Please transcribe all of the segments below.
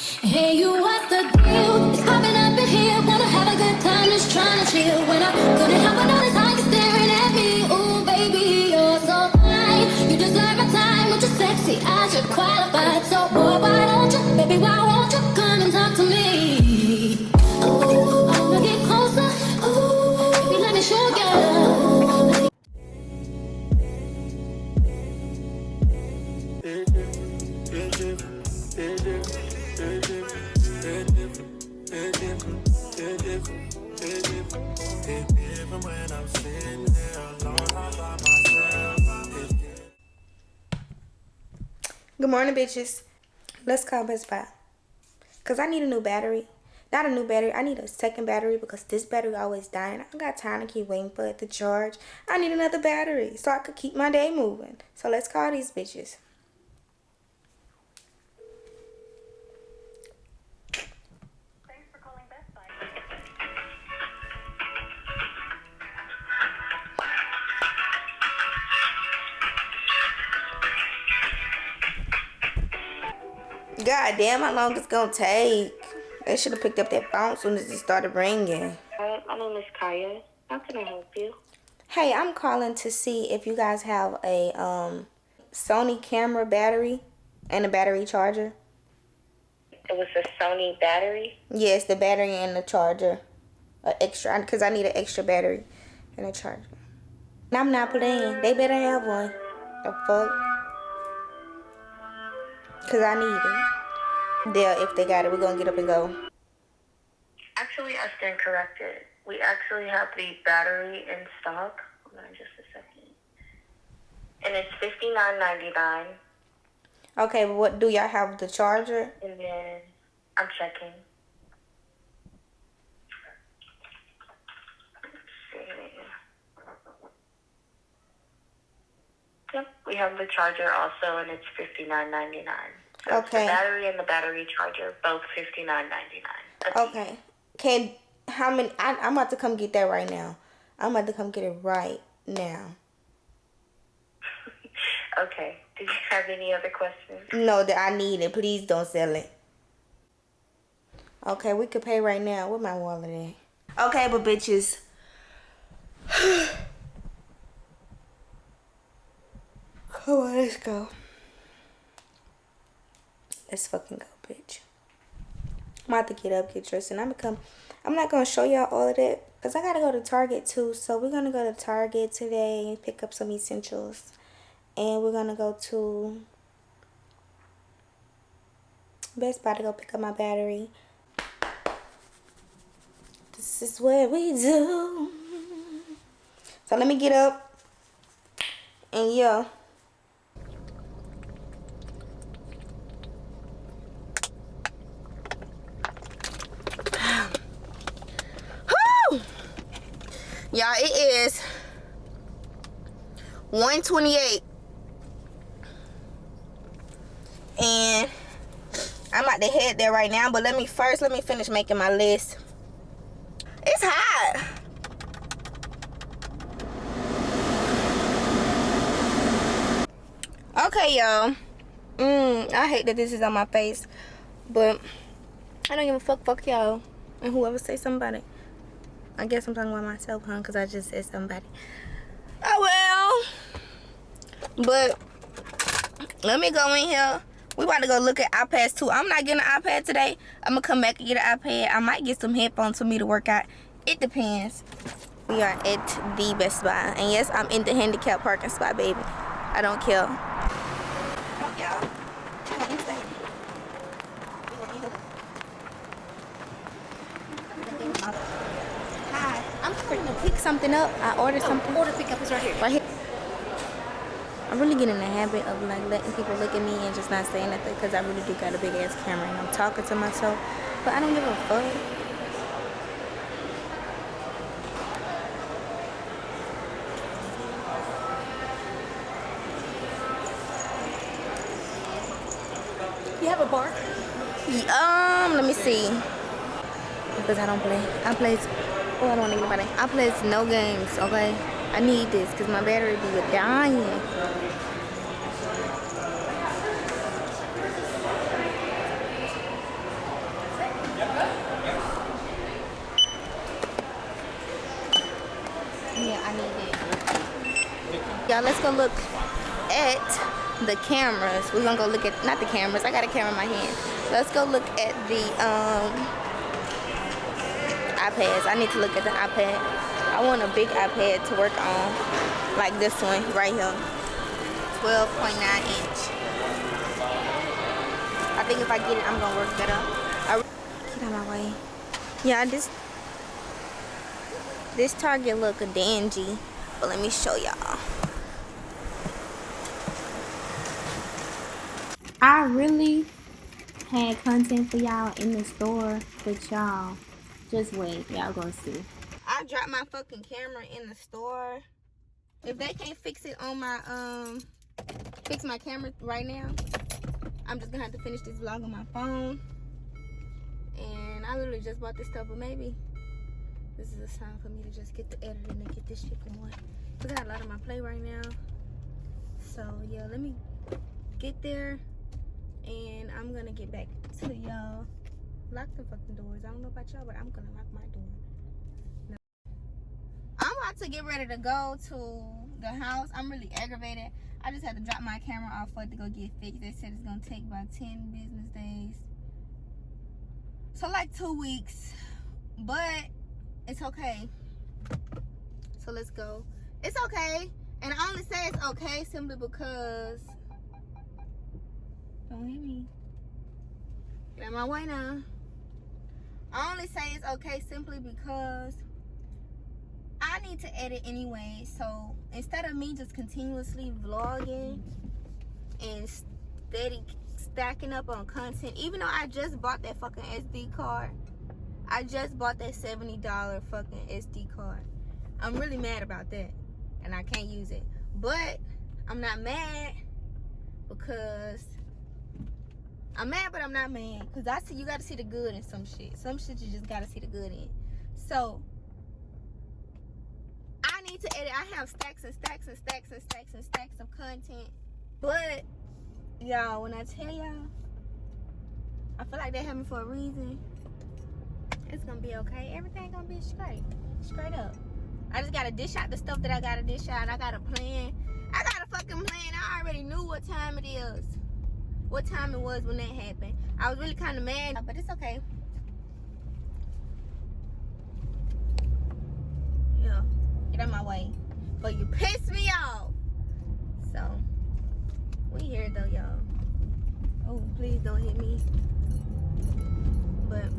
Hey, you, what's the deal? It's popping up in here. Wanna have a good time, just trying to chill. When I couldn't help but notice how you're staring at me. Ooh, baby, you're so fine. You deserve a time, but you're sexy as you're qualified. So, boy, why don't you, baby, why won't you come and talk to me? Ooh, I wanna get closer. Ooh, baby, let me show you. Good morning, bitches. Let's call Best Buy. Because I need a new battery. Not a new battery. I need a second battery because this battery always dying. I don't got time to keep waiting for it to charge. I need another battery so I could keep my day moving. So let's call these bitches. Thanks for calling Best Buy. God damn, how long it's gonna take? They should have picked up that phone as soon as it started ringing. Hi, my name is Kaya. How can I help you? Hey, I'm calling to see if you guys have a Sony camera battery and a battery charger. It was a Sony battery. Yes, the battery and the charger. Extra, because I need an extra battery and a charger. And I'm not playing. They better have one. The fuck? Because I need it. There, if they got it, we're going to get up and go. Actually, I stand corrected. We actually have the battery in stock. Hold on just a second. And it's $59.99. Okay, but what do y'all have the charger? And then I'm checking. Let's see. Yep, we have the charger also, and it's $59.99. So it's the Okay. battery and the battery charger, both $59.99. Okay. How many? I'm about to come get that right now. I'm about to come get it right now. Okay. Did you have any other questions? No, that I need it. Please don't sell it. Okay, we could pay right now. Where my wallet at? Okay, but bitches. Come on, let's go. Let's fucking go, bitch. I'm about to get up, get dressed, and I'm not gonna show y'all all of that because I gotta go to Target too. So we're gonna go to Target today and pick up some essentials, and we're gonna go to Best Buy to go pick up my battery. This is what we do. So let me get up, and yeah. Y'all, it is 1:28, and I'm about to head there right now, but let me finish making my list. It's hot. Okay, y'all. I hate that this is on my face, but I don't give a fuck y'all and whoever say something about it. I guess I'm talking about myself, huh? Because I just said somebody. Oh, well. But let me go in here. We about to go look at iPads, too. I'm not getting an iPad today. I'm going to come back and get an iPad. I might get some headphones for me to work out. It depends. We are at the Best Buy. And, yes, I'm in the handicap parking spot, baby. I don't care. Y'all. Hi, I'm trying to pick something up. I ordered something. Order pickup is right here. Right here. I'm really getting in the habit of like letting people look at me and just not saying nothing because I really do got a big ass camera and I'm talking to myself, but I don't give a fuck. You have a bar? Let me see. Because I don't play. I play. Oh, I don't need nobody. I play no games. Okay. I need this because my battery be dying. Y'all, let's go look at the cameras. We're gonna go look at, not the cameras, I got a camera in my hand. Let's go look at the iPads. I need to look at the iPad. I want a big iPad to work on, like this one right here. 12.9 inch. I think if I get it, I'm gonna work better. Get out of my way. Yeah, this Target look a dingy, but let me show y'all. I really had content for y'all in the store, but y'all, just wait, y'all gonna see. I dropped my fucking camera in the store. If they can't fix it on my fix my camera right now, I'm just gonna have to finish this vlog on my phone. And I literally just bought this stuff, but maybe this is a sign for me to just get the editing and get this shit going. I got a lot on my plate right now. So yeah, let me get there and I'm gonna get back to y'all. Lock the fucking doors. I don't know about y'all, but I'm gonna lock my door. No. I'm about to get ready to go to the house. I'm really aggravated. I just had to drop my camera off for it to go get fixed. They said it's gonna take about 10 business days. So like 2 weeks, but it's okay. So let's go. It's okay. And I only say it's okay simply because, don't hit me. Get out my way now. I only say it's okay simply because I need to edit anyway. So instead of me just continuously vlogging and steady stacking up on content, even though I just bought that fucking SD card, I just bought that $70 fucking SD card. I'm really mad about that, and I can't use it. But I'm not mad because I'm mad, but I'm not mad because I see you got to see the good in some shit. Some shit you just got to see the good in. So I need to edit. I have stacks and stacks and stacks and stacks and stacks of content. But y'all, when I tell y'all, I feel like they have me for a reason. It's gonna be okay. Everything gonna be straight up. I just gotta dish out the stuff that I gotta dish out. I got a plan. I got a fucking plan. I already knew what time it is. What time it was when that happened. I was really kind of mad, but it's okay. Yeah, get out my way. But you pissed me off. So, we here though, y'all. Oh, please don't hit me. But,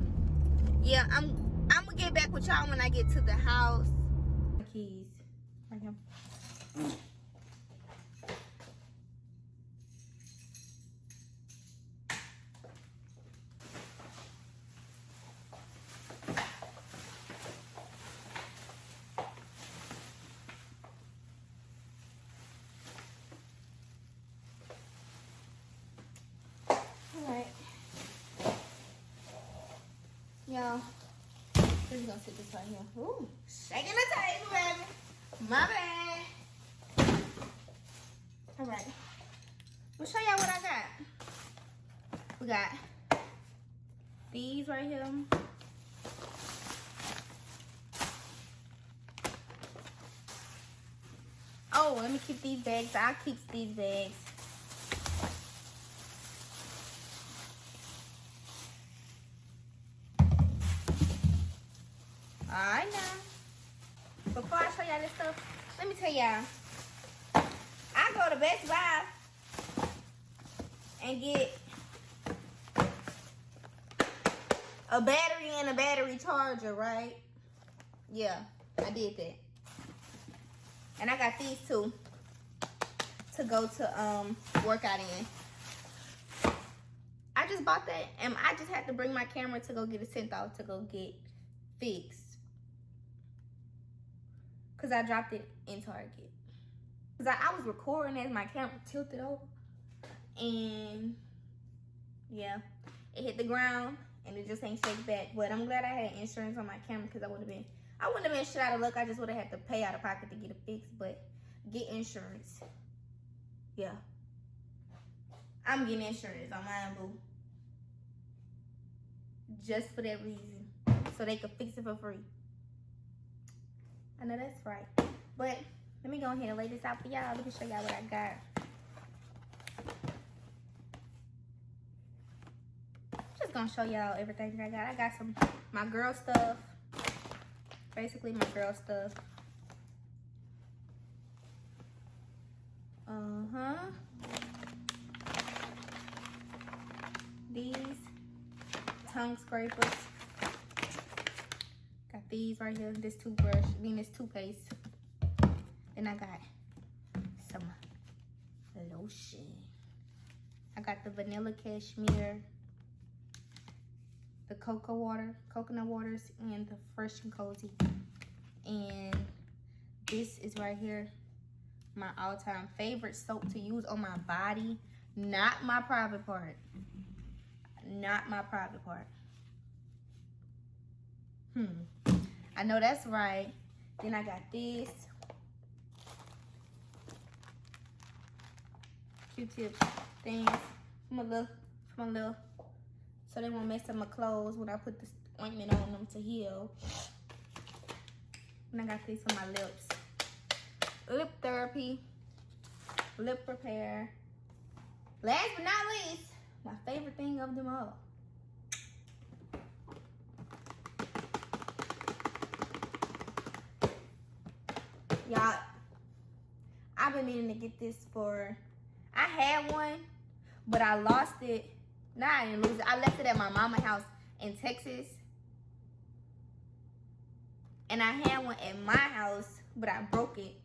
yeah, I'm gonna get back with y'all when I get to the house. Keys. Right here. Alright. Y'all, we're just gonna sit this right here. Ooh, shaking the table, baby. My bad. Alright. We'll show y'all what I got. We got these right here. Oh, let me keep these bags. I'll keep these bags. Alright now. Before I show y'all this stuff, let me tell y'all. I go to Best Buy and get a battery and a battery charger, right? Yeah, I did that. And I got these two to go to workout in. I just bought that and I just had to bring my camera to go get it sent out to go get fixed. Cause I dropped it in Target. Cause I was recording as my camera tilted over. And yeah, it hit the ground and it just ain't shake back. But I'm glad I had insurance on my camera because I wouldn't have been shit out of luck. I just would have had to pay out of pocket to get it fixed. But get insurance. Yeah. I'm getting insurance on mine, boo. Just for that reason. So they could fix it for free. I know that's right. But Let me go ahead and lay this out for y'all. Let me show y'all what I got. Just gonna show y'all everything I got. I got some my girl stuff. Basically my girl stuff. These tongue scrapers. Got these right here. This toothbrush. I mean this toothpaste. Then I got some lotion. I got the vanilla cashmere, the coconut waters, and the fresh and cozy. And this is right here my all-time favorite soap to use on my body, not my private part. Not my private part. I know that's right. Then I got this. Q-tip things from a little, so they won't mess up my clothes when I put this ointment on them to heal. And I got this on my lips. Lip therapy, lip repair. Last but not least, my favorite thing of them all. Y'all, I've been meaning to get this for, I had one, but I lost it. Nah, I didn't lose it. I left it at my mama's house in Texas. And I had one at my house, but I broke it.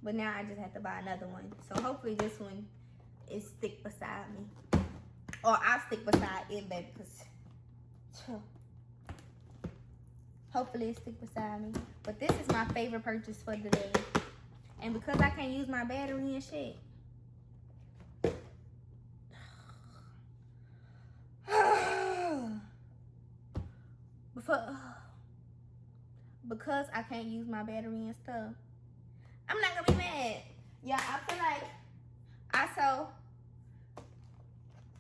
But now I just have to buy another one. So hopefully this one is stick beside me. Or I'll stick beside it, baby, because hopefully it stick beside me. But this is my favorite purchase for the day. And because I can't use my battery and shit, because I can't use my battery and stuff, I'm not gonna be mad. Yeah, I feel like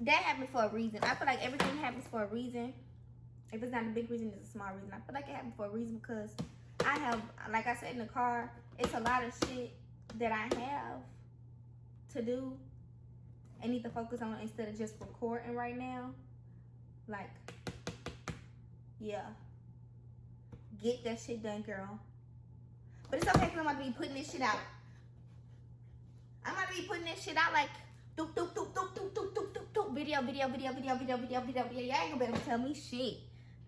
that happened for a reason. I feel like everything happens for a reason. If it's not a big reason, it's a small reason. I feel like it happened for a reason because I have, like I said in the car, it's a lot of shit that I have to do and need to focus on instead of just recording right now. Like, yeah. Get that shit done, girl. But it's okay because I'm about to be putting this shit out. I'm about to be putting this shit out like doop doop doop doop doop doop doop doop doop. Video. Y'all ain't gonna be able to tell me shit.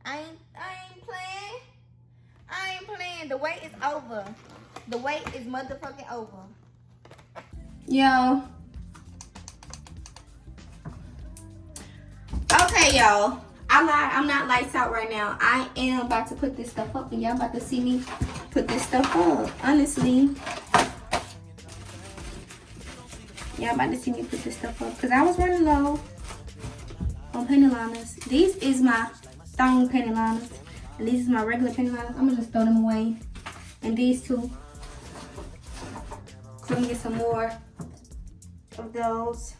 I ain't playing. I ain't playing. The wait is over. The wait is motherfucking over. Yo. Okay, y'all. I lied. I'm not lights out right now. I am about to put this stuff up, and y'all about to see me put this stuff up. Honestly. Y'all about to see me put this stuff up because I was running low on penny liners. These is my thong penny liners. And these is my regular penny liners. I'm going to just throw them away. And these two. So I'm going to get some more of those.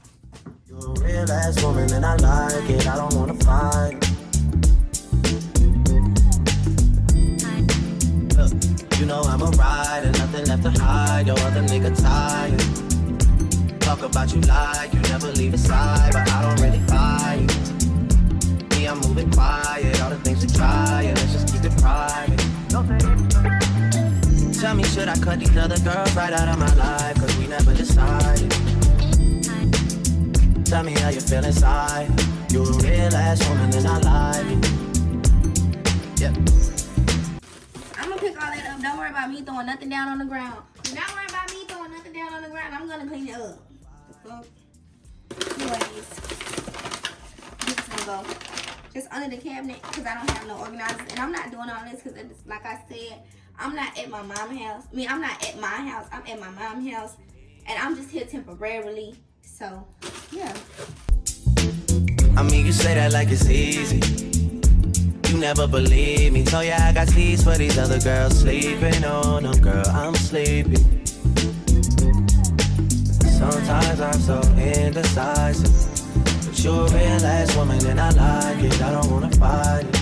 You're a real ass woman and I like it. I don't want to fight. Look, you know I'm a rider. Nothing left to hide. Your other nigga tired. Talk about you like you never leave his side, but I don't really buy it. Me, I'm moving quiet. All the things we try, and let's just keep it private. Tell me, should I cut these other girls right out of my life? Cause we never decided. Tell me how you feel inside. You're a real ass woman and I like it. Yep. I'm gonna pick all that up. Don't worry about me throwing nothing down on the ground. Don't worry about me throwing nothing down on the ground. I'm gonna clean it up. Anyways, this is gonna go just under the cabinet because I don't have no organizers. And I'm not doing all this because, like I said, I'm not at my mom's house. I mean, I'm not at my house. I'm at my mom's house. And I'm just here temporarily. So, yeah. I mean, you say that like it's easy. You never believe me. Told ya I got keys for these other girls sleeping on them. Girl, I'm sleepy. Sometimes I'm so indecisive. But you're a real ass woman and I like it. I don't wanna fight it.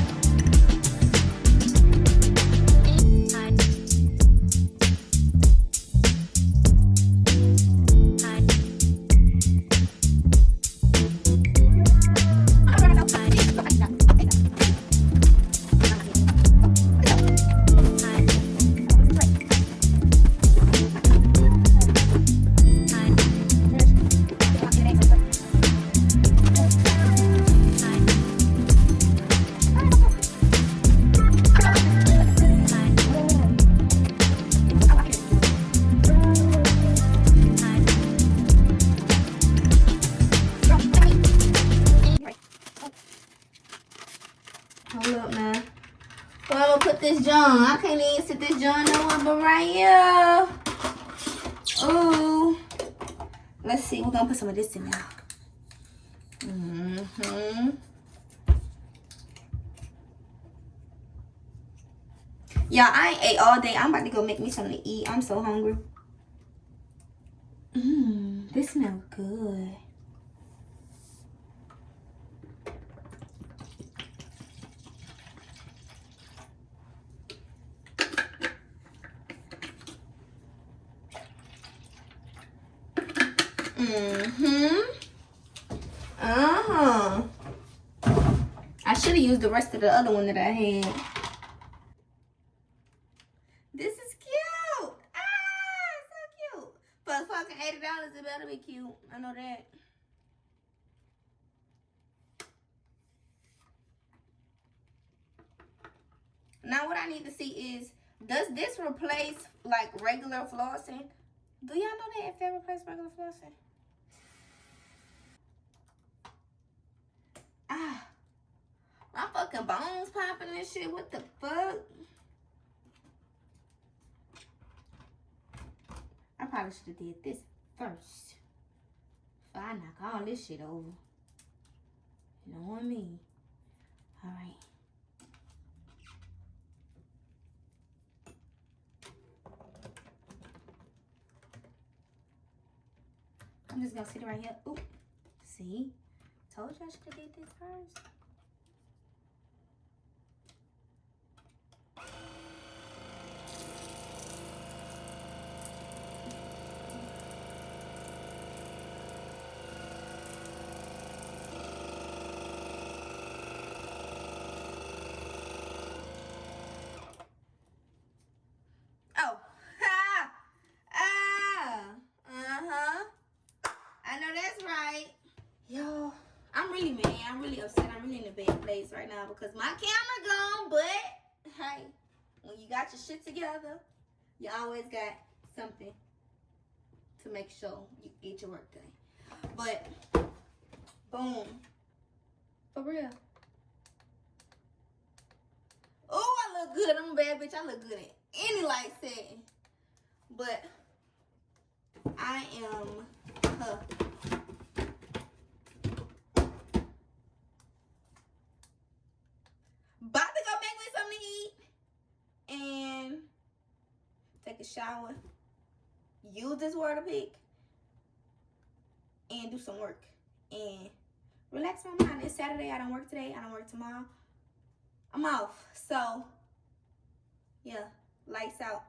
Hold up now. Where I'm gonna put this John? I can't even sit this John nowhere but right here. Ooh. Let's see. We're gonna put some of this in now. Y'all, I ain't ate all day. I'm about to go make me something to eat. I'm so hungry. This smells good. I should have used the rest of the other one that I had. This is cute. So cute. For fucking $80, it better be cute. I know that. Now what I need to see is, does this replace like regular flossing? Do y'all know that if they replace regular flossing? My fucking bones popping and shit. What the fuck? I probably should have did this first. Before I knock all this shit over. You know what I mean? Alright. I'm just gonna sit right here. Ooh. See? Told you I should have did this first. I know that's right. Yo, I'm really mad. I'm really upset. I'm really in a bad place right now because my camera gone. But hey, when you got your shit together, you always got something to make sure you get your work done. But boom, for real. Oh, I look good. I'm a bad bitch. I look good in any light setting. But I am about to go make me something to eat and take a shower, use this water pick, and do some work and relax my mind. It's Saturday. I don't work today. I don't work tomorrow. I'm off. So yeah, lights out.